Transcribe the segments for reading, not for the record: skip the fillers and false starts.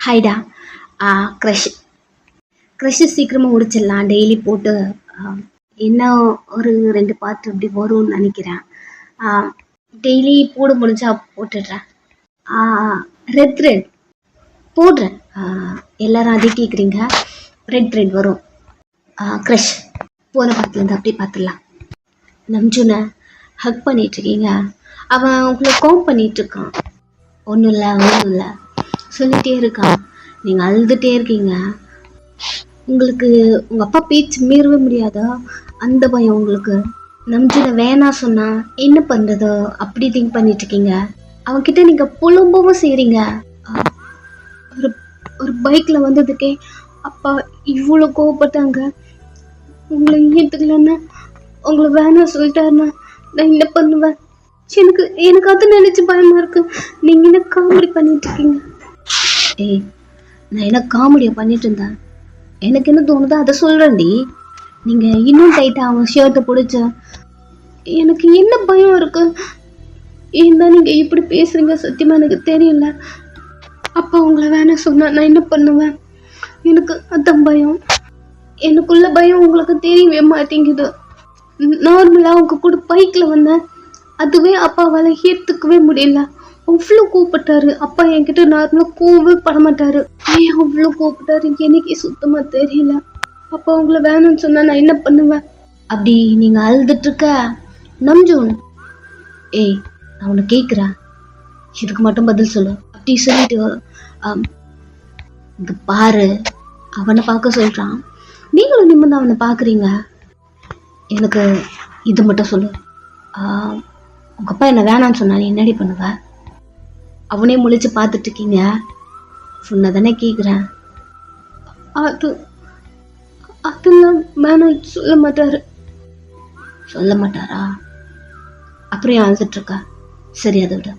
ஹைடா. Crush crush சீக்கிரமாக முடிச்சிடலாம். Daily போட்டு இன்னும் ஒரு 2 பார்ட் அப்படி வரும்னு நினைக்கிறேன். டெய்லி போட முடிஞ்சா போட்டுடுறேன். ரெட் ரெட் போடுறேன். எல்லாரும் அதே கேட்குறீங்க. ரெட் ரெட் வரும். க்ரஷ் போன பார்த்துலேருந்து அப்படியே பார்த்துடலாம். நம்ஜுனை ஹக் பண்ணிகிட்ருக்கீங்க. அவன் உங்களை கோம் பண்ணிகிட்ருக்கான். ஒன்றும் இல்லை சொல்லிகிட்டே இருக்கான். நீங்கள் அழுதுகிட்டே இருக்கீங்க. உங்களுக்கு உங்கள் அப்பா பேச்சு மீறவே முடியாதா? அந்த பயம் உங்களுக்கு. நம்ஜுனை வேணாம் சொன்னால் என்ன பண்ணுறதோ அப்படி திங்க் பண்ணிகிட்ருக்கீங்க. அவன்கிட்ட நீங்கள் புலம்பவும் செய்கிறீங்க. ஒரு ஒரு பைக்கில் வந்ததுக்கே அப்பா இவ்வளோ கோவப்பட்டாங்க. உங்களை ஏற்றுக்கலன்னா, உங்களை வேணாம் சொல்லிட்டாருன்னா நான் என்ன பண்ணுவேன்? எனக்கு அது நினச்சி பயமாக இருக்கு. நீங்கள் என்ன காமெடி பண்ணிகிட்ருக்கீங்க? நான் என்ன காமெடியாக பண்ணிட்டு இருந்தேன்? எனக்கு என்ன தோணுதோ அதை சொல்கிறேன்டி. நீங்கள் இன்னும் டைட்டாக அவன் ஷர்ட்டை பிடிச்ச. எனக்கு என்ன பயம் இருக்கு? ஏன்னா நீங்கள் இப்படி பேசுகிறீங்க? சத்தியமாக எனக்கு தெரியல. அப்பா உங்களை வேணாம் சொன்னால் நான் என்ன பண்ணுவேன்? எனக்கு அதான் பயம். எனக்குள்ள பயம் உங்களுக்கு தெரியவே மாட்டேங்குது. நார்மலாக அவங்க கூட பைக்கில் வந்தேன். அதுவே அப்பாவால் ஏற்றுக்கவே முடியல. அவ்வளோ கோவப்பட்டாரு. அப்பா என்கிட்ட நார்மலாக கோவவே பட மாட்டாரு. ஏன் அவ்வளோ கோவப்பட்டாரு எனக்கே சுத்தமாக தெரியல. அப்பா உங்களை வேணும்னு சொன்னால் நான் என்ன பண்ணுவேன்? அப்படி நீங்கள் அழுதுட்ருக்க நம்ஜூன், நான் உன்னை கேட்குறேன், இதுக்கு மட்டும் பதில் சொல்லு அப்படி சொல்லிட்டு இங்கே பாரு அவனை பார்க்க சொல்கிறான். நீங்களும் நிம்மதி அவனை பார்க்குறீங்க. எனக்கு இது மட்டும் சொல்லு. உங்கள் அப்பா என்ன வேணான்னு சொன்னா நீ என்னடி பண்ணுவ? அவனே முழிச்சு பார்த்துட்ருக்கீங்க. சொன்னதானே கேட்குறேன். அதெல்லாம் வேணாம் சொல்ல மாட்டாரா? அப்புறம் ஏன் அழுதுட்ருக்கா? சரி, அதை விட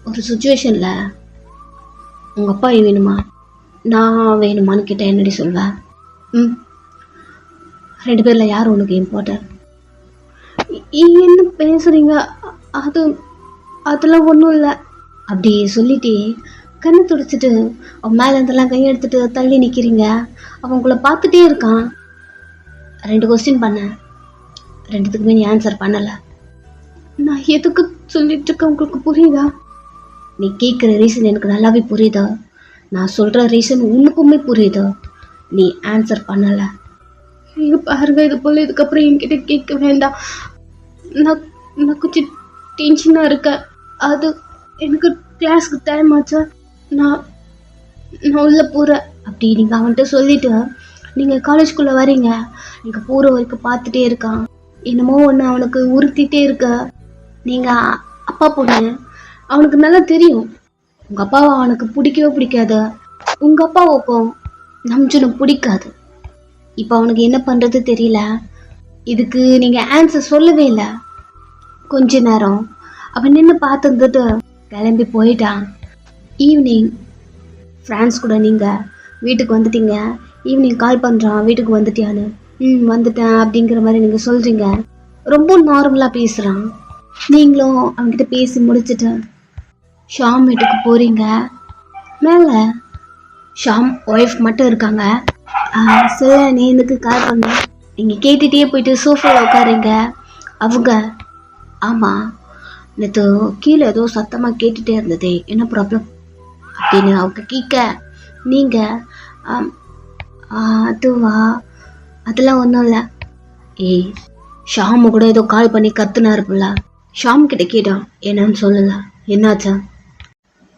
ஒரு சுச்சுவேஷனில் உங்கள் அப்பா வேணுமா நான் வேணுமான்னு கேட்டால் என்னடி சொல்வேன்? 2 பேரில் யார் உனக்கு இம்பார்ட்டன்ட்? என்ன பேசுகிறீங்க? அதெல்லாம் ஒன்றும் இல்லை. அப்படி சொல்லிட்டு கண்ணை துடைச்சிட்டு அவன் மேலே இருந்தெல்லாம் கையெடுத்துட்டு தள்ளி நிற்கிறீங்க. அவன் உங்களை பார்த்துட்டே இருக்கான். 2 கொஸ்டின் பண்ணேன், 2த்துக்குமே நீ ஆன்சர் பண்ணலை. நான் எதுக்கு சொல்லிட்டு இருக்கேன் உங்களுக்கு புரியுதா? நீ கேட்குற ரீசன் எனக்கு நல்லாவே புரியுதா? நான் சொல்கிற ரீசன் உனக்குமே புரியுதா? நீ ஆன்சர் பண்ணலை. நீங்கள் பாருங்க, இது போல் இதுக்கப்புறம் என்கிட்ட கேட்க வேண்டாம். நான் கொஞ்சம் டென்ஷனாக இருக்கேன். அது எனக்கு கிளாஸுக்கு டைம் ஆச்சா. நான் உள்ளே போகிறேன். அப்படி நீங்கள் அவன்கிட்ட சொல்லிவிட்டு நீங்கள் காலேஜ்குள்ளே வரீங்க. நீங்கள் போகிற வரைக்கும் பார்த்துட்டே இருக்கான். என்னமோ ஒன்று அவனுக்கு உறுத்திட்டே இருக்க. நீங்கள் அப்பா பொண்ணு, அவனுக்கு நல்லா தெரியும் உங்கள் அப்பாவை அவனுக்கு பிடிக்கவே பிடிக்காது. உங்கள் அப்பாவுக்கும் நம்ஜுனும் பிடிக்காது. இப்போ அவனுக்கு என்ன பண்ணுறது தெரியல. இதுக்கு நீங்கள் ஆன்சர் சொல்லவே இல்லை. கொஞ்ச நேரம் அவன் நின்று பார்த்துட்டு கிளம்பி போயிட்டான். ஈவினிங் ஃப்ரெண்ட்ஸ் கூட நீங்கள் வீட்டுக்கு வந்துட்டீங்க. ஈவினிங் கால் பண்ணுறான், வீட்டுக்கு வந்துட்டியான்னு. வந்துட்டேன் அப்படிங்கிற மாதிரி நீங்கள் சொல்கிறீங்க. ரொம்ப நார்மலாக பேசுகிறான். நீங்களும் அவன்கிட்ட பேசி முடிச்சுட்டு ஷாம் வீட்டுக்கு போகிறீங்க. மேலே ஷாம் ஒய்ஃப் மட்டும் இருக்காங்க. சொல்ல நீ எனக்கு கால் பண்ண. நீங்கள் கேட்டுகிட்டே போயிட்டு சோஃபாவில் உட்காருங்க. அவங்க ஆமாம் நேற்று கீழே ஏதோ சத்தமாக கேட்டுகிட்டே இருந்ததே, என்ன ப்ராப்ளம் அப்படின்னு அவங்க கேட்க, நீங்கள் அதுவா அதெல்லாம் ஒன்றும் இல்லை. ஷாமு கூட ஏதோ கால் பண்ணி கத்துனாரு போல. ஷாம் கிட்ட கேட்டான், என்னன்னு சொல்லல, என்னாச்சா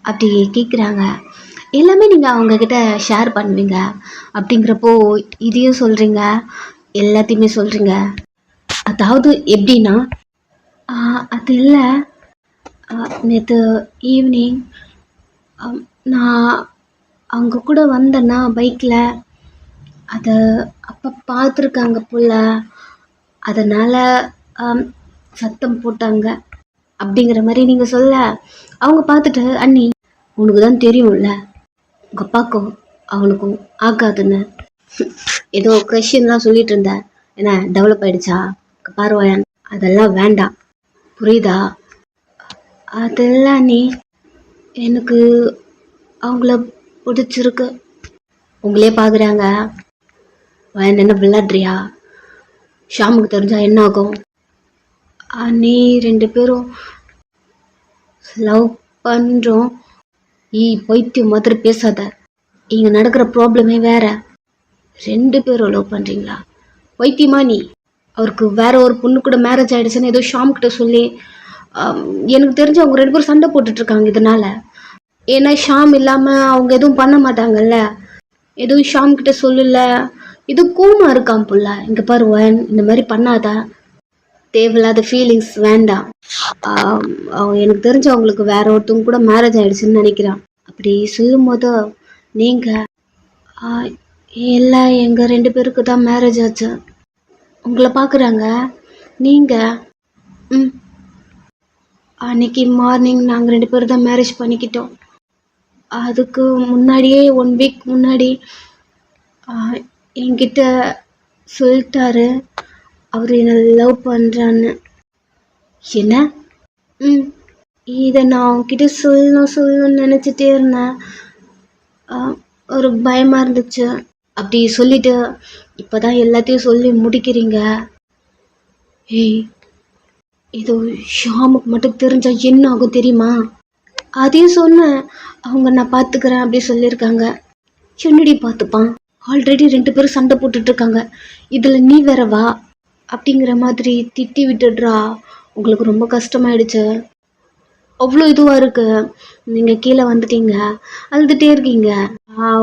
அப்படி கேட்குறாங்க. எல்லாமே நீங்கள் அவங்கக்கிட்ட ஷேர் பண்ணுவீங்க. அப்படிங்கிறப்போ இதையும் சொல்கிறீங்க, எல்லாத்தையுமே சொல்கிறீங்க. அதாவது எப்படின்னா, அது இல்லை, நேற்று ஈவினிங் நான் அவங்க கூட வந்தேன்னா பைக்கில், அதை அப்போ பார்த்துருக்காங்க போல், அதனால் சத்தம் போட்டாங்க அப்படிங்கிற மாதிரி நீங்கள் சொல்ல, அவங்க பார்த்துட்டு அண்ணி உனக்கு தான் தெரியும்ல உங்கள் அப்பாவுக்கும் அவனுக்கும் ஆகாதுன்னு ஏதோ கொஷின்லாம் சொல்லிட்டு இருந்தேன். என்ன டெவலப் ஆகிடுச்சா பார்வையான்? அதெல்லாம் வேண்டாம், புரியுதா? அதெல்லாம் நீ எனக்கு அவங்கள பிடிச்சிருக்கு. உங்களே பார்க்குறாங்க. என்ன விளையாடுறியா? ஷாமுக்கு தெரிஞ்சா என்ன ஆகும்? நீ 2 பேரும் லவ் பண்ணுறோம். பைத்தியம் மாதிரி பேசாத. இங்கே நடக்கிற ப்ராப்ளமே வேற. 2 பேரும் லவ் பண்ணுறீங்களா? பைத்தியமா நீ? அவருக்கு வேற ஒரு பொண்ணு கூட மேரேஜ் ஆகிடுச்சுன்னு ஏதோ ஷாம் கிட்ட சொல்லி எனக்கு தெரிஞ்சு அவங்க 2 பேரும் சண்டை போட்டுட்ருக்காங்க இதனால. ஏன்னா ஷாம் இல்லாமல் அவங்க எதுவும் பண்ண மாட்டாங்கல்ல. எதுவும் ஷாம் கிட்ட சொல்லல. இது கூமா இருக்கான் புள்ள. இங்கே பாருவன், இந்த மாதிரி பண்ணாதா. தேவையில்லாத ஃபீலிங்ஸ் வேண்டாம். எனக்கு தெரிஞ்சு அவங்களுக்கு வேற ஒருத்தவங்க கூட மேரேஜ் ஆகிடுச்சுன்னு நினைக்கிறான். அப்படி சொல்லும் போது நீங்கள் எல்லாம் எங்கள் 2 பேருக்கு தான் மேரேஜ் ஆச்சு. உங்களை பார்க்குறாங்க. நீங்கள் அன்னைக்கு மார்னிங் நாங்கள் 2 பேரும் தான் மேரேஜ் பண்ணிக்கிட்டோம். அதுக்கு முன்னாடியே 1 வீக் முன்னாடி என்கிட்ட சொல்லிட்டாரு அவர் என்னை லவ் பண்ணுறான்னு. என்ன? இதை நான் அவங்ககிட்ட சொல்லணும்னு நினச்சிட்டே இருந்தேன். ஒரு பயமாக இருந்துச்சு. அப்படி சொல்லிட்டு இப்போ தான் எல்லாத்தையும் சொல்லி முடிக்கிறீங்க. இது ஷாமுக்கு மட்டும் தெரிஞ்சால் என்ன ஆகும் தெரியுமா? அதையும் சொன்னேன். அவங்க நான் பார்த்துக்கிறேன் அப்படி சொல்லியிருக்காங்க. என்னடி பார்த்துப்பான்? ஆல்ரெடி 2 பேரும் சண்டை போட்டுட்ருக்காங்க. இதில் நீ வேற வா அப்படிங்கிற மாதிரி திட்டி விட்டுடுறா. உங்களுக்கு ரொம்ப கஷ்டமாயிடுச்சு. அவ்வளோ இதுவாக இருக்கு. நீங்கள் கீழே வந்துட்டீங்க, அழுதுகிட்டே இருக்கீங்க.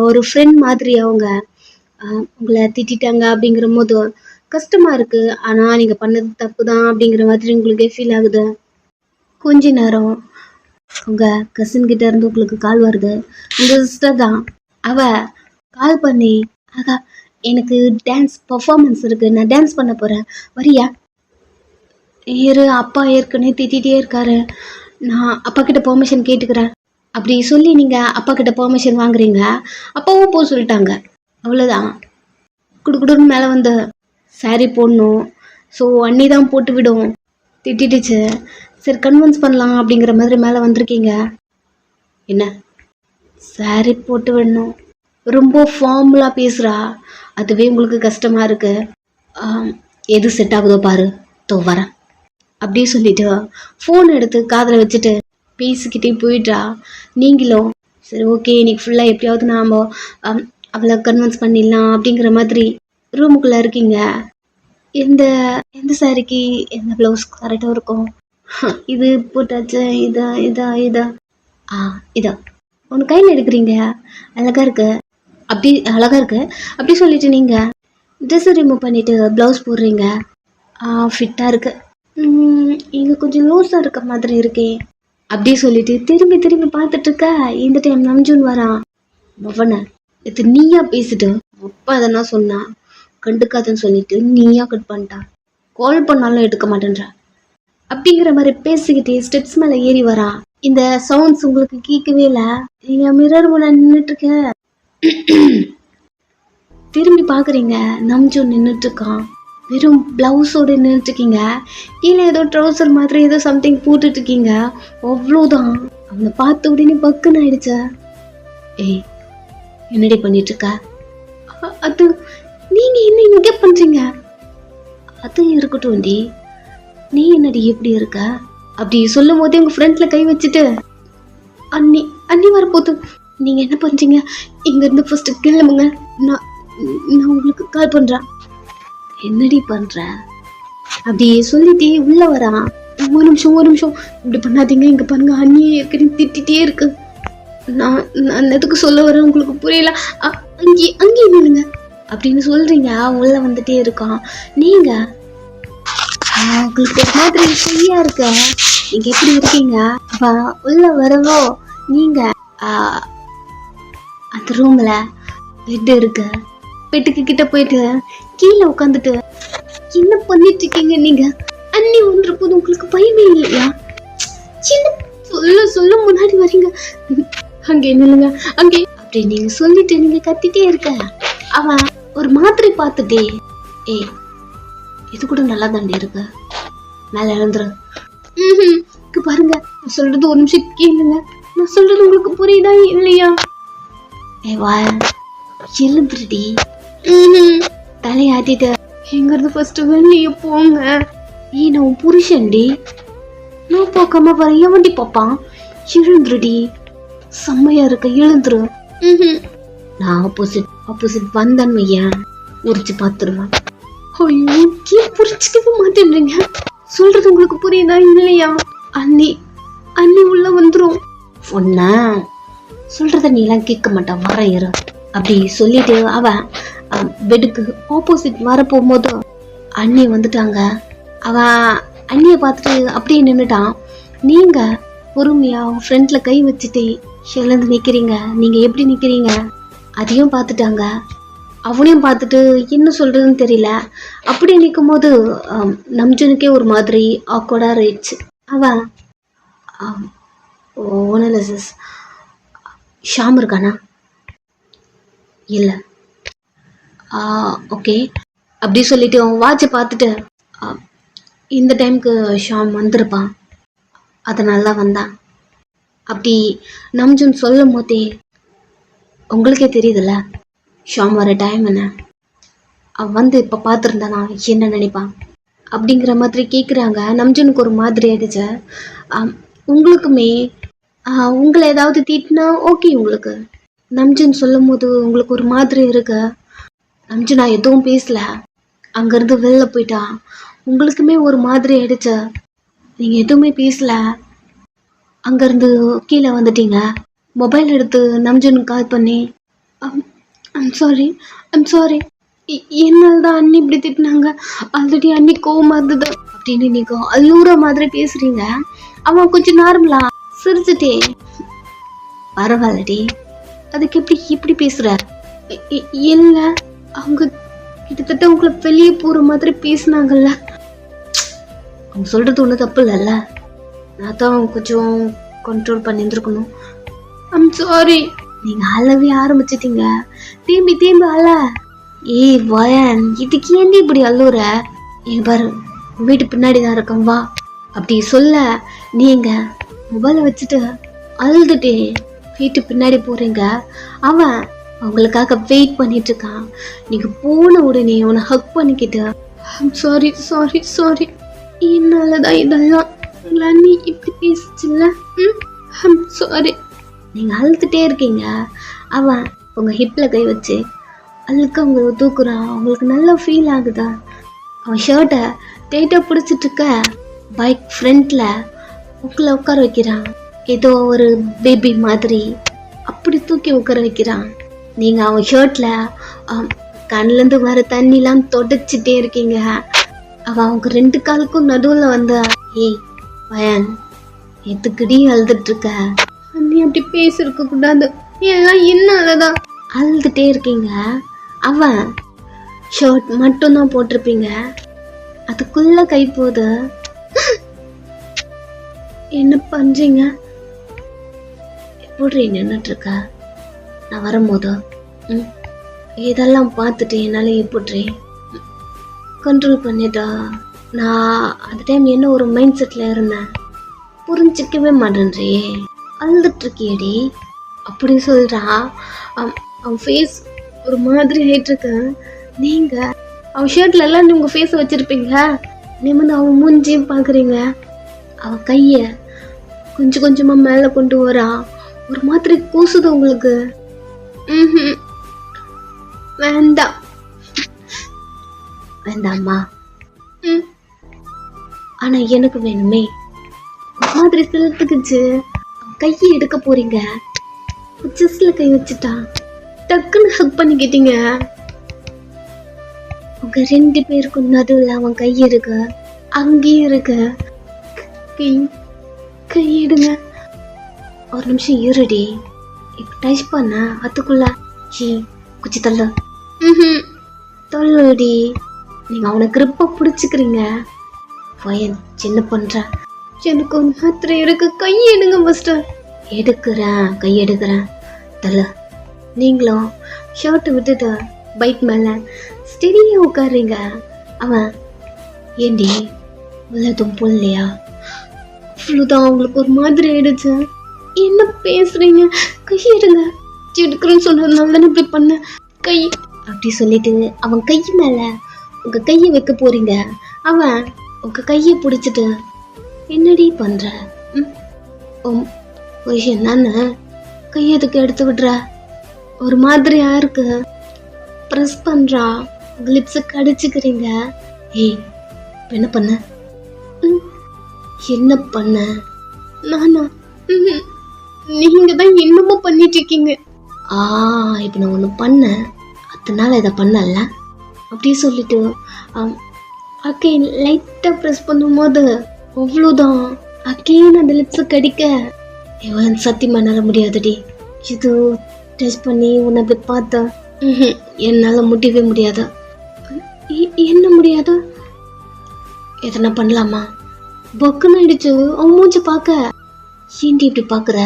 ஒரு ஃப்ரெண்ட் மாதிரி அவங்க உங்களை திட்டாங்க அப்படிங்கிற போது கஷ்டமாக இருக்குது. ஆனால் நீங்கள் பண்ணது தப்பு தான் அப்படிங்கிற மாதிரி உங்களுக்கே ஃபீல் ஆகுது. கொஞ்ச நேரம் உங்கள் கசின்கிட்ட இருந்து உங்களுக்கு கால் வருது. உங்கள் சிஸ்டர் தான். அவள் கால் பண்ணி, ஆகா எனக்கு டான்ஸ் பர்ஃபார்மன்ஸ் இருக்குது, நான் டான்ஸ் பண்ண போகிறேன், வரியா? அப்பா ஏற்கனவே திட்டிகிட்டே இருக்காரு, நான் அப்பா கிட்ட பெர்மிஷன் கேட்டுக்கிறேன் அப்படி சொல்லி நீங்கள் அப்பா கிட்ட பெர்மிஷன் வாங்குறீங்க. அப்பாவும் போக சொல்லிட்டாங்க. அவ்வளோதான். குடுக்குடுன்னு மேலே வந்து சாரீ போடணும். ஸோ அண்ணி தான் போட்டு விடும். திட்டிடுச்சு. சரி கன்வின்ஸ் பண்ணலாம் அப்படிங்கிற மாதிரி மேலே வந்திருக்கீங்க. என்ன சாரீ போட்டு விடணும்? ரொம்ப ஃபார்முலாக பேசுகிறா. அதுவே உங்களுக்கு கஷ்டமாக இருக்குது. எது செட் ஆகுதோ பாரு, தோ வரேன் அப்படி சொல்லிட்டு ஃபோன் எடுத்து காதில் வச்சுட்டு பேசிக்கிட்டே போயிட்டா. நீங்களும் சரி ஓகே இன்னைக்கு ஃபுல்லாக எப்படியாவது நாம் அவளை கன்வின்ஸ் பண்ணிடலாம் அப்படிங்கிற மாதிரி ரூமுக்குள்ளே இருக்கீங்க. எந்த சாரிக்கு எந்த ப்ளவுஸ் கரெக்டாக இருக்கும்? இது போட்டாச்சு. இதா ஒன்று கையில் எடுக்கிறீங்க. அழகாக இருக்கு அப்படி சொல்லிட்டு நீங்கள் ட்ரெஸ்ஸை ரிமூவ் பண்ணிவிட்டு ப்ளவுஸ் போடுறீங்க. ஃபிட்டாக இருக்குது. இங்கே கொஞ்சம் லூஸாக இருக்க மாதிரி இருக்கே அப்படி சொல்லிட்டு திரும்பி பார்த்துட்டு இருக்க. இந்த டைம் நம்ஜூன் வரான். பவனை இது நீயா பேசிட்டு அப்பா எதனா சொன்னா கண்டுக்காதுன்னு சொல்லிட்டு நீயா கட் பண்ணிட்டா. கால் பண்ணாலும் எடுக்க மாட்டேன்ற அப்படிங்கிற மாதிரி பேசிக்கிட்டே ஸ்டெப்ஸ் மேலே ஏறி வரா. இந்த சவுண்ட்ஸ் உங்களுக்கு கேட்கவே இல்லை. நீங்க மிரர் முன்னாடி நின்றுட்டு இருக்க. திரும்பி பார்க்குறீங்க. நம்ஜூன் நின்றுட்டு இருக்கான். வெறும் ப்ளவுஸோடு நின்றுட்டுருக்கீங்க. கீழே ஏதோ ட்ரௌசர் மாதிரி ஏதோ சம்திங் போட்டுட்ருக்கீங்க. அவ்வளோதான். அவனை பார்த்த உடனே பக்குன்னு ஆயிடுச்ச. என்னடி பண்ணிட்டுருக்க? அது நீங்கள் என்ன இங்கே பண்ணுறீங்க? அது இருக்கட்டும் டி, நீ என்னடி எப்படி இருக்க? அப்படி சொல்லும் போதே உங்கள் ஃப்ரெண்டில் கை வச்சுட்டு அண்ணி வரப்போது நீங்கள் என்ன பண்ணுறீங்க? இங்கேருந்து ஃபஸ்ட்டு கிளம்புங்க, நான் உங்களுக்கு கால் பண்ணுறேன். என்னடி பண்ற? அப்படி சொல்லிட்டே உள்ள வரான். ஒரு நிமிஷம் இப்படி பண்ணாதீங்க. இங்க பாருங்க அண்ணியே ஏற்கனவே திட்டிகிட்டே இருக்கு. நான் எதுக்கு சொல்ல வரேன் உங்களுக்கு புரியல. அங்கேயே நில்லுங்க அப்படின்னு சொல்றீங்க. உள்ள வந்துட்டே இருக்கான். நீங்க உங்களுக்கு மாதிரி ஃப்ரீயா இருக்க. நீங்க எப்படி இருக்கீங்க? உள்ள வரவோ நீங்க அந்த ரூம்ல பெட் இருக்கு. பெட்டுக்கு கிட்ட போயிட்டு கீழே உட்காந்துட்டு என்ன பண்ணிட்டு இருக்கீங்க நீங்க? அண்ணி ஒன்று போது உங்களுக்கு பயமே இல்லையா? சின்ன சொல்ல முன்னாடி வரீங்க. அங்கே நில்லுங்க அங்கே அப்படி நீங்க சொல்லிட்டு நீங்க கத்திட்டே இருக்க. அவன் ஒரு மாதிரி பார்த்துட்டே இது கூட நல்லா தாண்டி இருக்கு, மேல எழுந்துரு. பாருங்க சொல்றது ஒரு நிமிஷம் கேளுங்க. நான் சொல்றது உங்களுக்கு புரியுதா இல்லையா? ஏவா எழுந்துருடி. தலையாட்டிட்டு எங்கிறது ஃபர்ஸ்ட் வெளியே போங்க. நான் புருஷன்டி. நான் பார்க்காம வர எவண்டி பாப்பான்? எழுந்துருடி. செம்மையா இருக்க, எழுந்துரு. நான் ஆப்போசிட் வந்தேன்னு வையன், உரிச்சு பாத்துருவேன். ஐயோ, ஏன் புரிச்சுக்கவே மாட்டேன்றீங்க? சொல்றது உங்களுக்கு புரியுதா இல்லையா? அண்ணி உள்ள வந்துரும். ஒன்ன சொல்றத நீ எல்லாம் கேட்க மாட்டான், வர இரு அப்படி சொல்லிட்டு அவன் பெட்டுக்கு ஆப்போசிட் வர போகும்போது அண்ணி வந்துட்டாங்க. அவன் அண்ணிய பார்த்துட்டு அப்படியே நின்னுட்டான். நீங்க பொறுமையா ஃப்ரண்ட்ல கை வச்சுட்டு எழுந்து நிக்கிறீங்க. நீங்க எப்படி நிக்கிறீங்க அதையும் பார்த்துட்டாங்க. அவனையும் பார்த்துட்டு என்ன சொல்றதுன்னு தெரியல. அப்படி நிற்கும் போது நம்ஜனுக்கே ஒரு மாதிரி ஆக்வர்டா இருந்துச்சு. அவன் ஒன்றும் இல்லை சிஸ், ஷாம் இருக்கானா? இல்லை. ஓகே அப்படி சொல்லிட்டு அவன் வாட்சை பார்த்துட்டு இந்த டைமுக்கு ஷாம் வந்திருப்பான், அதனால தான் வந்தான் அப்படி நம்ஜுன் சொல்லும் போதே உங்களுக்கே தெரியுதுல்ல ஷாம் வர டைம் என்ன. அவன் வந்து இப்போ பார்த்துருந்தானா என்ன நினைப்பான் அப்படிங்கிற மாதிரி கேட்குறாங்க. நம்ஜனுக்கு ஒரு மாதிரி ஆயிடுச்சு. உங்களுக்குமே உங்களை ஏதாவது தீட்டினா ஓகே உங்களுக்கு. நம்ஜன் சொல்லும் போது உங்களுக்கு ஒரு மாதிரி இருக்கு. நம்ஜன் நான் எதுவும் பேசல, அங்கேருந்து வெளில போயிட்டா. உங்களுக்குமே ஒரு மாதிரி ஆயிடுச்சு, நீங்கள் எதுவுமே பேசல, அங்கேருந்து கீழே வந்துட்டீங்க. மொபைல் எடுத்து நம்ஜனுக்கு கால் பண்ணி ஐம் சாரி என்னால் தான் அண்ணி இப்படி திட்டினாங்க, ஆல்ரெடி அண்ணி கோவமாக இருந்தது அப்படின்னு நீங்கள் அழுகுற மாதிரி பேசுகிறீங்க. அவன் கொஞ்சம் நார்மலா சிரிச்சுட்டே பரவாயில்லடி அதுக்கு இப்படி பேசுற? இல்லை அவங்க கிட்டத்தட்ட உங்களை வெளியே போகிற மாதிரி பேசினாங்கல்ல. அவங்க சொல்கிறது ஒன்றும் தப்பு இல்லைல்ல, நான் தான் கொஞ்சம் கண்ட்ரோல் பண்ணியிருந்துருக்கணும். I'm sorry. நீங்கள் அழவே ஆரம்பிச்சிட்டீங்க, திரும்பி அழ. ஏய் வயன், இதுக்கு ஏண்டி இப்படி அழுற? பாரு வீட்டு பின்னாடி தான் இருக்கேன் வா அப்படி சொல்ல நீங்க மொபைலை வச்சுட்டு அழுதுட்டே வீட்டு பின்னாடி போறீங்க. அவன் அவங்களுக்காக வெயிட் பண்ணிட்டு இருக்கான். நீங்க போன உடனே அவனை ஹக் பண்ணிக்கிட்டு சாரி என்னாலதான் இதெல்லாம் உங்களை நீ இப்படி பேசிச்சுல்ல, சாரி. நீங்க அழுதுட்டே இருக்கீங்க. அவன் உங்க ஹிப்ல கை வச்சு அழுக்க அவங்க தூக்குறான். அவங்களுக்கு நல்லா ஃபீல் ஆகுதா? அவன் ஷர்ட்டை டைட்டாக பிடிச்சிட்டு இருக்க பைக் ஃப்ரண்ட்ல உட்கார வைக்கிறான். ஏதோ ஒரு பேபி மாதிரி அப்படி தூக்கி உட்கார வைக்கிறான். நீங்க அவன் ஷர்ட்ல கண்ணிலேருந்து வர தண்ணிலாம் தொடச்சிட்டே இருக்கீங்க. அவன் அவங்க 2 காலுக்கும் நடுவில் வந்து ஏய் பயன் எதுக்குடி அழுதுட்டு இருக்க? நீ அப்படி பேசிருக்க கூடாது, எல்லாம் என்னாலதான். அழுதுட்டே இருக்கீங்க. அவன் ஷர்ட் மட்டும்தான் போட்டிருப்பீங்க, அதுக்குள்ள கை போது. என்ன பண்றீங்க? எப்படி நின்றுட்டு இருக்க? நான் வரும்போது இதெல்லாம் பார்த்துட்டு என்னால எப்படி கண்ட்ரோல் பண்ணிட்டா? நான் அந்த டைம் என்ன ஒரு மைண்ட் செட்ல இருந்தேன், புரிஞ்சிக்கவே மாட்டேன்றே. அழுதுட்டு இருக்கியடி அப்படி சொல்றான். அவன் ஃபேஸ் ஒரு மாதிரி ஆயிட்டு இருக்க. நீங்க அவன் ஷர்ட்ல எல்லாம் உங்க ஃபேஸ வச்சிருப்பீங்க, நிமிந்து அவன் மூஞ்சியும் பாக்குறீங்க. அவன் கைய கொஞ்சமா மேல கொண்டு வரா. ஒரு மாதிரி கூசுது உங்களுக்கு. வேண்டாமா? ஆனா எனக்கு வேணுமே. ஒரு மாதிரி செலுத்துக்குச்சு. கையை எடுக்க போறீங்க, செஸ்ல கை வச்சுட்டான். டக்குன்னு ஹக் பண்ணிக்கிட்டீங்க. உங்க 2 பேருக்கும் நடுவில் அவன் கை இருக்கு, அங்கேயும் இருக்கு. கையிடுங்க. ஒரு நிமிஷம் இருடி. இப்ப டச் பண்ண அதுக்குள்ள குச்சி தள்ளுடி. நீங்க அவனை கிரிப்ப பிடிச்சுக்கிறீங்க. பையன் சின்ன பண்ற, எனக்கு ஒரு மாத்திரை இருக்கு, கையெடுங்க மாஸ்டர். கை எடுக்கிறேன் தள்ள. நீங்களும் ஷர்ட் விட்டுட்டு பைக் மேல ஸ்டெடியா உட்காருங்க. அவன் ஏண்டி உள்ளதும் போடலையா? அவ்வளோதான் அவங்களுக்கு ஒரு மாதிரி ஆயிடுச்சு. என்ன பேசுறீங்க? கை எடுங்க. எடுக்கிறேன்னு சொன்னதுனால தானே இப்படி பண்ண. கை அப்படி சொல்லிட்டு அவன் கை மேல உங்க கையை வைக்க போறீங்க. அவன் உங்க கையை பிடிச்சிட்டு என்னடி பண்ற? விஷயம் தானே, கையெதுக்கு எடுத்து விடுற? ஒரு மாதிரியா இருக்கு. ப்ரெஸ் பண்றா, உங்க லிப்ஸை கடிச்சுக்கிறீங்க. ஏய் என்ன பண்ண? என்ன பண்ண? நானா? நீங்க தான் என்னமோ பண்ணிட்டு இருக்கீங்க. இப்ப நான் ஒண்ணு பண்ணேன், அதனால இதை பண்ணல அப்படியே சொல்லிட்டு அகைன் லைட்டா ப்ரெஸ் பண்ணும்போது அவ்வளோதான். அகைன் அந்த லிப்ஸை கடிக்க இவன் சத்தியமா என்னால முடியாதுடி. இது டெஸ்ட் பண்ணி உன்னை அப்படி பார்த்தா என்னால முடியவே முடியாதா? என்ன முடியாதா? எதனா பண்ணலாமா? பக்குன்னு ஆயிடுச்சு. அவன் மூஞ்சி பார்க்க ஏண்டி இப்படி பாக்குற?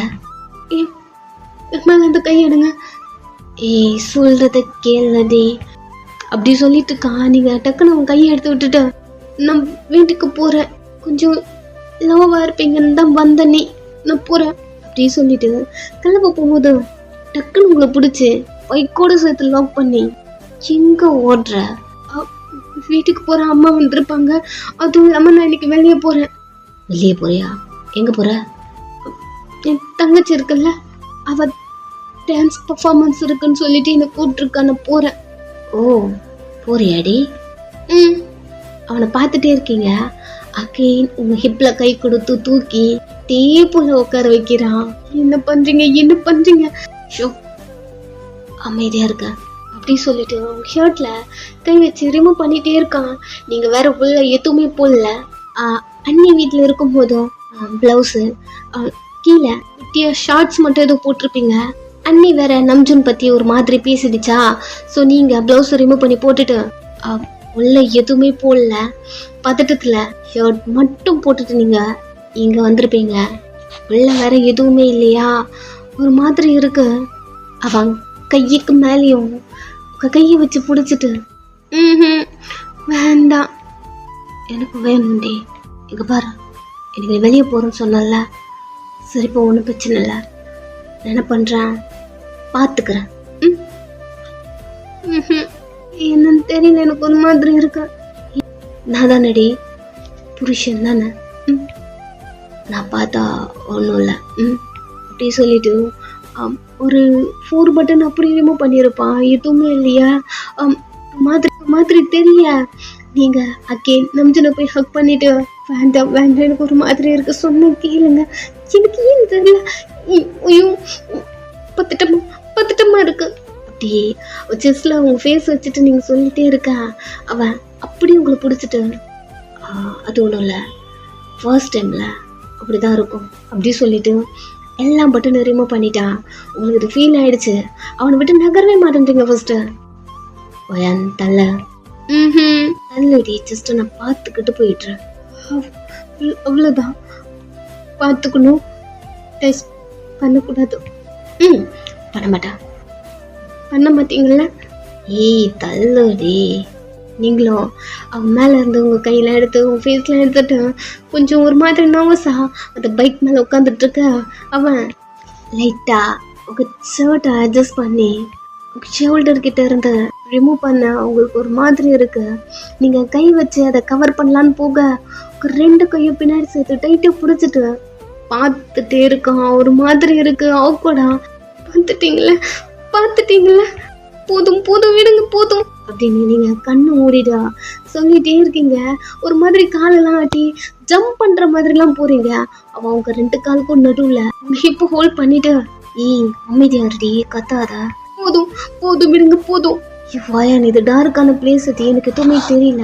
மேல அந்த கையெடுங்க. சொல்றத கேளுடி அப்படி சொல்லிட்டு இருக்கா. நீங்க டக்குன்னு அவன் கையை எடுத்து விட்டுட்டு நான் வீட்டுக்கு போறேன், கொஞ்சம் லோவா இருப்பீங்கன்னு தான் வந்த, நீ நான் போறேன் அப்படி சொல்லிட்டு கிளம்ப போகும்போது டக்குன்னு உங்களை பிடிச்சி பைக்கோட சேர்த்து லாக் பண்ணி எங்க ஓடுற? வீட்டுக்கு போற, அம்மா வந்திருப்பாங்க, அதுவும் இல்லாம நான் இன்னைக்கு வெளியே போறேன். வெளியே போறியா? எங்க போற? என் தங்கச்சி இருக்குல்ல, அவ டான்ஸ் பர்ஃபார்மன்ஸ் இருக்குன்னு சொல்லிட்டு என்ன கூப்பிட்டுருக்கா, நான் போறேன். போறியாடி? அவனை பார்த்துட்டே இருக்கீங்க. அகைன் உங்க ஹிப்ல கை கொடுத்து தூக்கி டேபிள்ல உட்கார வைக்கிறான். என்ன பண்றீங்க? என்ன பண்றீங்க? ஷோ அமைதியா இருக்க அப்படி சொல்லிட்டு உங்க ஷர்ட்ல கை வச்சு ரிமூவ் பண்ணிட்டே இருக்கான். நீங்க வேற உள்ள எதுவுமே போடல. அண்ணி வீட்டுல இருக்கும் போதும் பிளவுஸு கீழே குட்டிய ஷார்ட்ஸ் மட்டும் எதுவும் போட்டிருப்பீங்க. அண்ணி வேற நம்ஜுன் பத்தி ஒரு மாதிரி பேசிடுச்சா, ஸோ நீங்க பிளவுஸ் ரிமூவ் பண்ணி போட்டுட்டு உள்ள எதுவுமே போடல, பதட்டத்துல ஷர்ட் மட்டும் போட்டுட்டு நீங்க இங்க வந்திருப்பீங்க. உள்ள வேற எதுவுமே இல்லையா, ஒரு மாதிரி இருக்கு. அவன் கைக்கு மேலேயும் கையை வச்சு பிடிச்சிட்டு வேண்டாம் எனக்கு வேணும்டி, இங்க பாரு எனக்கு வெளியே போறேன்னு சொன்னல, சரிப்பா ஒன்றும் பிரச்சனை இல்லை, நான் என்ன பண்றேன் பார்த்துக்கிறேன். என்னன்னு தெரியல, எனக்கு ஒரு மாதிரி இருக்கு. நான் தானடி புருஷன் தானே, நான் பார்த்தா ஒன்றும் இல்லை அப்படி சொல்லிட்டு ஒரு 4 பட்டன் அப்படி ரிமூவ் பண்ணியிருப்பான், எதுவுமே இல்லையா மாதிரி தெரிய. நீங்க அகேன் நம்ஜனை போய் ஹக் பண்ணிட்டு வேண்டாம் வேண்டாம் எனக்கு ஒரு மாதிரி இருக்கு சொன்ன கேளுங்க, எனக்கு ஏன் தெரியல, ஐயோ பத்திட்டமா இருக்கு அப்படியே செஸ்ல உங்க ஃபேஸ் வச்சுட்டு நீங்க சொல்லிட்டே இருக்க. அவன் அப்படி உங்களை பிடிச்சிட்டு அது ஒன்றும் இல்லை, ஃபர்ஸ்ட் டைம்ல அப்படிதான் இருக்கும் அப்படி சொல்லிட்டு எல்லா பட்டனும் ரிமூவ் பண்ணிட்டான். உங்களுக்கு இது ஃபீல் ஆயிடுச்சு, அவனை விட்டு நகரவே மாட்டேன்றீங்க. ஃபர்ஸ்ட் தள்ளடி, ஜஸ்ட் நான் பார்த்துக்கிட்டு போயிடுறேன், அவ்வளோதான். பார்த்துக்கணும், டெஸ்ட் பண்ணக்கூடாது. பண்ண மாட்டா, பண்ண மாட்டீங்கள? தள்ளுடி. நீங்களும் அவன் மேல இருந்து உங்க கையில எடுத்து உங்க ஃபேஸ்ல எடுத்துட்டு கொஞ்சம் ஒரு மாதிரி நர்வஸா அந்த பைக் மேல உட்காந்துட்டு இருக்க. அவன் லைட்டா உங்க ஷர்ட்டை அட்ஜஸ்ட் பண்ணி உங்க ஷோல்டர் கிட்ட இருந்து ரிமூவ் பண்ண உங்களுக்கு ஒரு மாதிரி இருக்கு. நீங்க கை வச்சு அதை கவர் பண்ணலான்னு போக 2 கையும் பின்னாடி சேர்த்து டைட்டா பிடிச்சிட்டு பார்த்துட்டே இருக்கான். ஒரு மாதிரி இருக்கு, ஆக்வர்டா. பார்த்துட்டீங்களா போதும் விடுங்க போதும் அப்படின்னு நீங்க கண்ணு மூடிடா சொல்லிட்டே இருக்கீங்க. ஒரு மாதிரி காலெல்லாம் ஆட்டி ஜம்ப் பண்ற மாதிரி எல்லாம் போறீங்க. அவன் உங்க 2 காலுக்கும் நடுவுல ஹிப் ஹோல்ட் பண்ணிட்டு அமைதியா இருடி, கத்தாத, போதும் விடுங்க போதும். வாயான் இது டார்க்கான பிளேஸ், அது எனக்கு எதுவுமே தெரியல,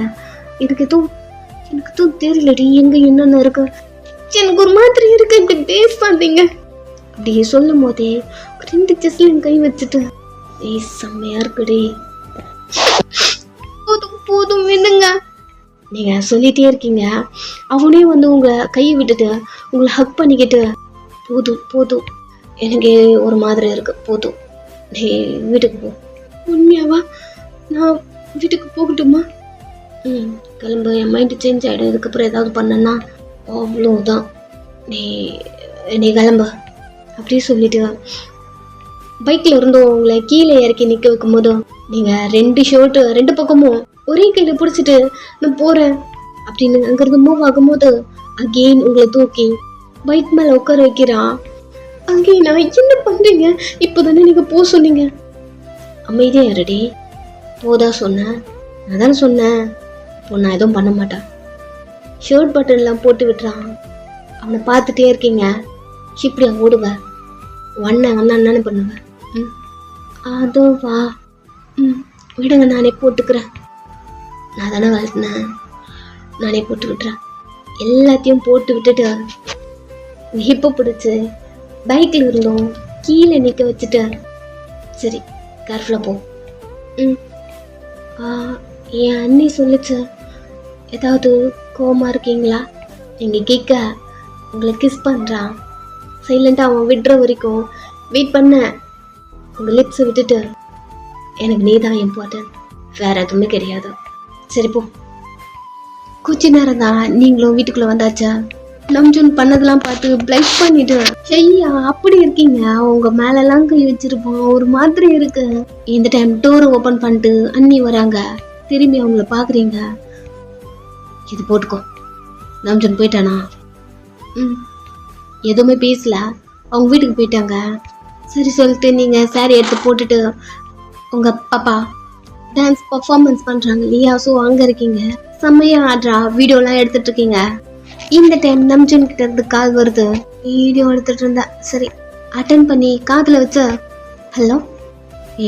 எனக்கு எதுவும் தெரியலடி, எங்க என்னென்ன இருக்கு, எனக்கு ஒரு மாதிரி இருக்கு, இப்படி பேசாதீங்க அப்படி சொல்லும் போதே 2 செஸ்ல கை வச்சுட்டு செம்மையா இருக்குடி, போதும் விடுங்க நீங்க சொல்லிட்டே இருக்கீங்க. அவனே வந்து உங்க கையை விட்டுட்டு உங்களை ஹக் பண்ணிக்கிட்டு போதும் எனக்கு ஒரு மாதிரி இருக்கு, போதும் நீ வீட்டுக்கு போ. உண்மையாவா? நான் வீட்டுக்கு போகட்டுமா? கிளம்பு, என் மைண்டு சேஞ்ச் ஆகிடும் இதுக்கப்புறம் ஏதாவது பண்ணனா அவ்வளோதான். நீ கிளம்பு அப்படியே சொல்லிட்டு பைக்கில் இருந்தும் உங்களை கீழே இறக்கி நிற்க வைக்கும் போதும் நீங்கள் 2 ஷர்ட்டு 2 பக்கமும் ஒரே கையில் பிடிச்சிட்டு நான் போகிறேன் அப்படின்னு அங்கேருந்து மூவ் ஆகும்போது அகெயின் உங்களை தூக்கி பைக் மேலே உட்கார வைக்கிறான். அகெயின் நான் என்ன பண்ணுறீங்க? இப்போ தானே நீங்கள் போக சொன்னீங்க. அமைதியாக இருடி. போதா சொன்னேன். நான் தானே சொன்னேன். இப்போ நான் எதுவும் பண்ண மாட்டேன். ஷர்ட் பட்டன்லாம் போட்டு விட்டுறான். அவனை பார்த்துட்டே இருக்கீங்க. இப்படியா ஓடுவேன்? அண்ணான்னு பண்ணுவேன். அதுவா? விடுங்க, நானே போட்டுக்கிறேன். நான் தானே வளர்த்தினேன், நானே போட்டு விட்டுறேன். எல்லாத்தையும் போட்டு விட்டுட்டு ஹிப்பை பிடிச்சி பைக்கில் இருந்தோம் கீழே நிற்க வச்சுட்டு சரி கேர்ஃபுல்லாக போ. என் அண்ணி சொல்லிச்சு, ஏதாவது கோவமாக இருக்கீங்களா? நீங்கள் கேட்க உங்களை கிஸ் பண்ணுறான். சைலண்டாக அவன் விடுற வரைக்கும் வெயிட் பண்ண. உங்கள் லிப்ஸை விட்டுட்டு எனக்கு நீ தான் இம்பார்ட்டன்ட், வேறு எதுவுமே கிடையாது. சரி போ. கொஞ்ச நேரம் தான் நீங்களும் வீட்டுக்குள்ளே வந்தாச்சா? நம்ஜூன் பண்ணதெல்லாம் பார்த்து பிளைட் பண்ணிட்டு ஐயா அப்படி இருக்கீங்க, உங்க மேலெல்லாம் கை வச்சிருப்போம், ஒரு மாதிரி இருக்கு. இந்த டைம் டோரை ஓப்பன் பண்ணிட்டு அண்ணி வராங்க. திரும்பி அவங்கள பாக்குறீங்க. இது போட்டுக்கோ. நம்ஜூன் போயிட்டானா? எதுவுமே பேசல. அவங்க வீட்டுக்கு போயிட்டாங்க. சரி சொல்லிட்டு நீங்க சாரி எடுத்து போட்டுட்டு உங்க பாப்பா டான்ஸ் பர்ஃபார்மன்ஸ் பண்றாங்க இல்லையா, ஸோ அங்க இருக்கீங்க. செம்மையா ஆடுறா, வீடியோலாம் எடுத்துட்டு இருக்கீங்க. இந்த டைம் நம்ஜூன் கிட்ட இருந்து கால் வருது. வீடியோ எடுத்துட்டு இருந்தா சரி அட்டன் பண்ணி காதுல வச்ச ஹலோ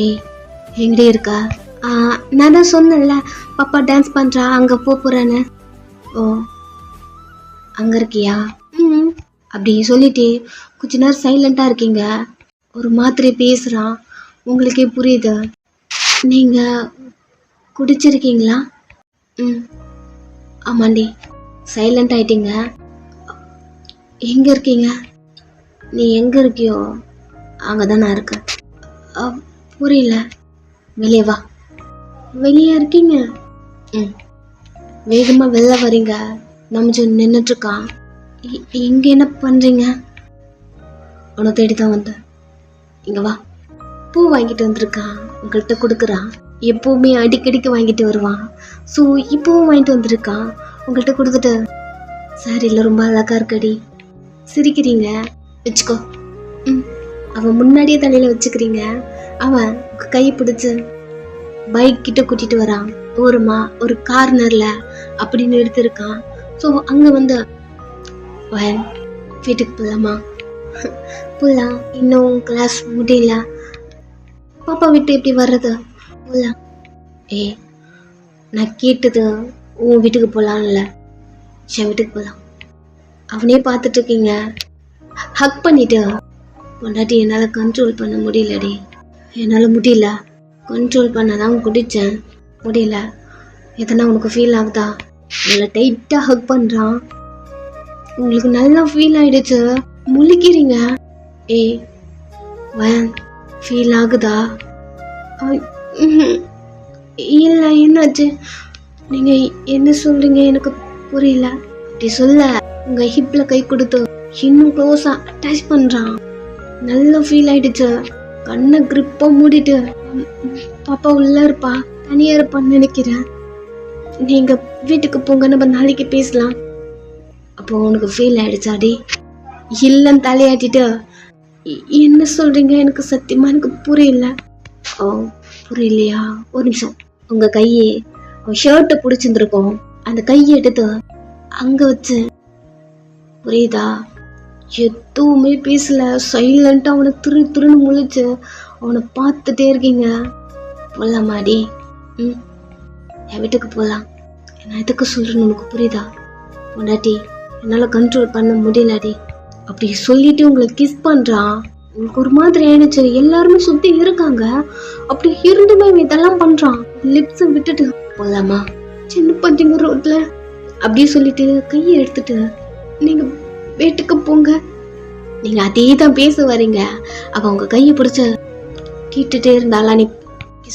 ஏய் எங்கடி இருக்கா? நான் தான் சொன்னேன்ல பாப்பா டான்ஸ் பண்றா, அங்க போறேன்னு. ஓ அங்க இருக்கியா? அப்படி சொல்லிட்டு கொஞ்ச நேரம் சைலண்டா இருக்கீங்க. ஒரு மாதிரி பேசுறான். உங்களுக்கே புரியுது. நீங்க குடிச்சிருக்கீங்களா? ஆமாண்டி. சைலண்ட் ஆயிட்டீங்க. எங்க இருக்கீங்க? நீ எங்க இருக்கியோ அங்கதான் நான் இருக்கேன். புரியல. வெளியே வா. வெளியே இருக்கீங்க? வேகமா வெளில வரீங்க. நம்ஜூன் நின்னுட்டு இருக்கான். இங்க என்ன பண்றீங்க? உன்னை தேடிதான் வந்தேன். இங்க வா. பூ வாங்கிட்டு வந்திருக்கான், உங்கள்கிட்ட கொடுக்குறான். எப்பவுமே அடிக்கடிக்கு வாங்கிட்டு வருவான். ஸோ இப்பவும் வாங்கிட்டு வந்திருக்கான், உங்கள்கிட்ட கொடுத்துட்டு சாரியில் ரொம்ப அழகா இருக்கடி. சிரிக்கிறீங்க, வச்சுக்கோ. அவன் முன்னாடியே தலையில வச்சுக்கிறீங்க. அவன் கையை பிடிச்சு பைக் கிட்ட கூட்டிட்டு வரான். ஓரமா ஒரு கார்னர்ல அப்படின்னு எடுத்திருக்கான். ஸோ அங்க வந்து வீட்டுக்கு போலாமா? போலாம். இன்னும் கிளாஸ் முடியல. பாப்பா விட்டு எப்படி வர்றது? போலாம். நான் கேட்டது உன் வீட்டுக்கு போலாம்ல, என் வீட்டுக்கு போலாம். அவனே பார்த்துட்டு இருக்கீங்க. ஹக் பண்ணிட்டு பொண்டாட்டி என்னால கண்ட்ரோல் பண்ண முடியலடி. என்னால முடியல. கண்ட்ரோல் பண்ணதான் குடிச்சேன், முடியல. எதனா உனக்கு ஃபீல் ஆகுதா? உங்களை டைட்டா ஹக் பண்றான். உங்களுக்கு நல்லா ஃபீல் ஆயிடுச்சு. முழிக்கிறீங்க. ஃபீல் ஆகுதா? இல்ல, என்னாச்சு? நீங்க என்ன சொல்றீங்க எனக்கு புரியல. அப்படி சொல்ல உங்க ஹிப்ல கை கொடுத்து இன்னும் க்ளோஸா அட்டாச் பண்றான். நல்லா ஃபீல் ஆயிடுச்சு. கண்ணை கிரிப்பா மூடிட்டு பாப்பா உள்ள இருப்பா, தனியா இருப்பான்னு நினைக்கிறேன். நீங்க வீட்டுக்கு போங்க, நம்ம நாளைக்கு பேசலாம். அப்போ உனக்கு ஃபீல் ஆயிடுச்சாடி? இல்லன்னு தலையாட்டிட்டு என்ன சொல்றீங்க? எனக்கு சத்தியமா எனக்கு புரியல. ஓ புரியலையா? ஒரு நிமிஷம். உங்க கையை ஷர்ட்டை பிடிச்சிருந்துருக்கோம், அந்த கையை எடுத்து அங்க வச்சு. புரியுதா? எதுவுமே பேசல. சைலண்டா அவனை திருன்னு முழிச்சு அவனை பார்த்துட்டே இருக்கீங்க. போலாமாடி? என் வீட்டுக்கு போலாம். நான் எதுக்கு சொல்றேன்னு உனக்கு புரியுதா? பொண்டாட்டி என்னால கண்ட்ரோல் பண்ண முடியலடி. அப்படி சொல்லிட்டு உங்களை கிஸ் பண்றான். உங்களுக்கு ஒரு மாதிரி ஆயிடுச்சு. எல்லாருமே சுத்தி இருக்காங்க. அப்படி இருந்துமே இதெல்லாம் பண்றான். லிப்ஸை விட்டுட்டு போலாமா? சின்ன பண்றீங்க ரோட்ல. அப்படியே சொல்லிட்டு கையை எடுத்துட்டு நீங்க வீட்டுக்கு போங்க. நீங்க அதே தான் பேச வரீங்க. அவ உங்க கையை பிடிச்ச கேட்டுட்டே இருந்தாலா நீ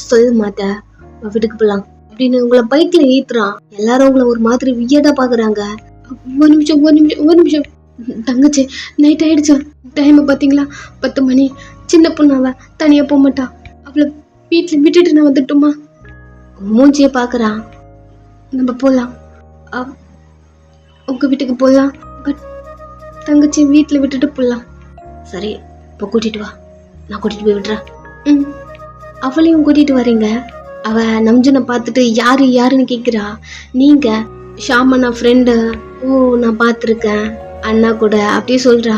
சொல்ல மாட்ட. வீட்டுக்கு போலாம் அப்படின்னு உங்களை பைக்ல ஏத்துறான். எல்லாரும் உங்களை ஒரு மாதிரி வியடா பாக்குறாங்க. ஒரு நிமிஷம். தங்கச்சி நைட் ஆயிடுச்சு, டைம் பார்த்தீங்களா 10 மணி. சின்ன பொண்ணு அவ தனியாக போக மாட்டா. அவளை வீட்டில் விட்டுட்டு நான் வந்துட்டுமா? மூஞ்சியை பார்க்குறா. நம்ம போகலாம், உங்கள் வீட்டுக்கு போகலாம். பட் தங்கச்சி வீட்டில் விட்டுட்டு போகலாம். சரி, இப்போ கூட்டிகிட்டு வா, நான் கூட்டிகிட்டு போய் விடுறேன். ம். அவளையும் கூட்டிகிட்டு வரீங்க. அவ நம்ஜனை பார்த்துட்டு யாரு யாருன்னு கேட்குறா. நீங்கள் ஷாமண்ணா ஃப்ரெண்டு. ஓ, நான் பார்த்துருக்கேன் அண்ணா கூட அப்படியே சொல்கிறா.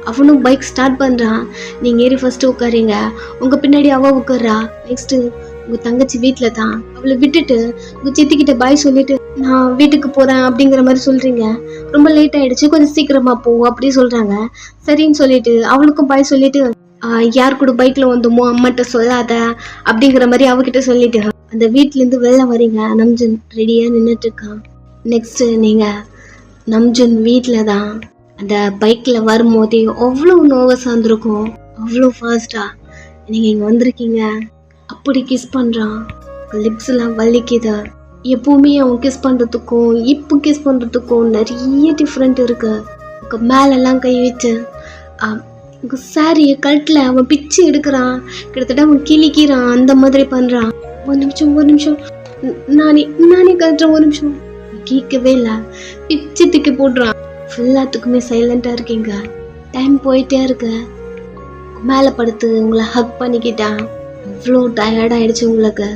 அவனும் பைக் ஸ்டார்ட் பண்ணுறான். நீங்கள் ஏறி ஃபஸ்ட்டு உட்காரீங்க, உங்கள் பின்னாடி அவள் உட்கார்றா. நெக்ஸ்ட்டு உங்கள் தங்கச்சி வீட்டில் தான். அவளை விட்டுட்டு உங்கள் சித்திக்கிட்ட பாய் சொல்லிட்டு நான் வீட்டுக்கு போகிறேன் அப்படிங்கிற மாதிரி சொல்கிறீங்க. ரொம்ப லேட் ஆகிடுச்சு, கொஞ்சம் சீக்கிரமாக போ அப்படி சொல்கிறாங்க. சரின்னு சொல்லிட்டு அவளுக்கும் பாய் சொல்லிட்டு யார் கூட பைக்கில் வந்தோமோ அம்மாட்ட சொல்லாத அப்படிங்கிற மாதிரி அவகிட்ட சொல்லிட்டு அந்த வீட்டிலேருந்து வெளில வரீங்க. நம்ஜன் ரெடியாக நின்றுட்டுருக்கான். நெக்ஸ்ட்டு நீங்கள் நம்ஜன் வீட்டில் தான். அந்த பைக்கில் வரும்போதே அவ்வளோ நர்வஸாக இருந்திருக்கும், அவ்வளோ ஃபாஸ்ட்டாக நீங்கள் இங்கே வந்திருக்கீங்க. அப்படி கிஸ் பண்ணுறான், லிப்ஸ்லாம் வலிக்குது. எப்போவுமே அவன் கிஸ் பண்ணுறதுக்கும் இப்போ கிஸ் பண்ணுறதுக்கும் நிறைய டிஃப்ரெண்ட் இருக்குது. மேலெல்லாம் கை வச்சு சாரியை கழட்டில் அவன் பிச்சு எடுக்கிறான். கிட்டத்தட்ட அவன் கிழிக்கிறான், அந்த மாதிரி பண்ணுறான். ஒரு நிமிஷம் நானே கழட்டுறேன், ஒரு நிமிஷம். கேட்கவே இல்லை, பிச்சு தூக்கி போடுறான். ஃபுல்லாத்துக்குமே சைலண்டாக இருக்கீங்க. டைம் போயிட்டே இருக்கு. மேலே படுத்து உங்களை ஹக் பண்ணிக்கிட்டான். அவ்வளோ டயர்டாகிடுச்சு உங்களுக்கு.